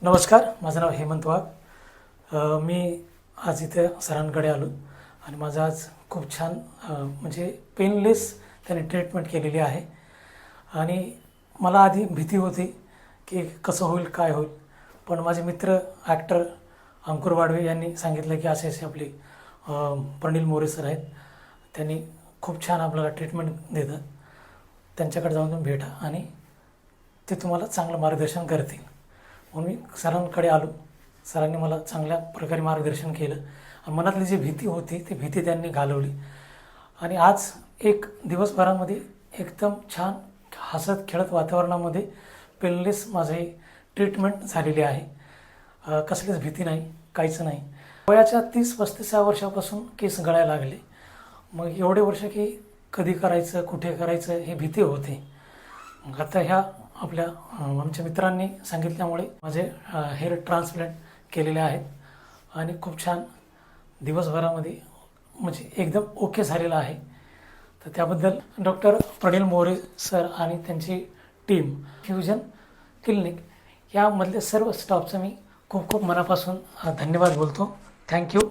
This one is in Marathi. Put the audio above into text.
नमस्कार, माझं नाव हेमंत वाघ. मी आज इथे सरांकडे आलो आणि माझं आज खूप छान म्हणजे पेनलेस त्याने ट्रीटमेंट केलेली आहे. आणि मला आधी भीती होती की कसं होईल काय होईल, पण माझे मित्र ॲक्टर अंकुर वाडवे यांनी सांगितलं की असे असे आपले प्रणील मोरे सर आहेत, त्यांनी खूप छान आपल्याला ट्रीटमेंट देतात, त्यांच्याकडे जाऊन तुम्ही भेटा आणि ते तुम्हाला चांगलं मार्गदर्शन करतील. म्हणून मी सरांकडे आलो. सरांनी मला चांगल्या प्रकारे मार्गदर्शन केलं आणि मनातली जी भीती होती ती भीती त्यांनी घालवली. आणि आज एक दिवसभरामध्ये एकदम छान हसत खेळत वातावरणामध्ये पेनलेस माझी ट्रीटमेंट झालेली आहे. कसलीच भीती नाही, काहीच नाही. वयाच्या 30-35 वर्षापासून केस गळायला लागले. मग एवढे वर्ष की कधी करायचं, कुठे करायचं हे भीती होती. मग आता ह्या आपल्या आमच्या मित्रांनी सांगितल्यामुळे माझे हेअर ट्रान्सप्लांट केलेले आहेत आणि खूप छान दिवसभरामध्ये म्हणजे एकदम ओके झालेलं आहे. तर त्याबद्दल डॉक्टर प्रणील मोरे सर आणि त्यांची टीम फ्युजन क्लिनिक यामधले सर्व स्टाफचं मी खूप खूप मनापासून धन्यवाद बोलतो. थँक्यू.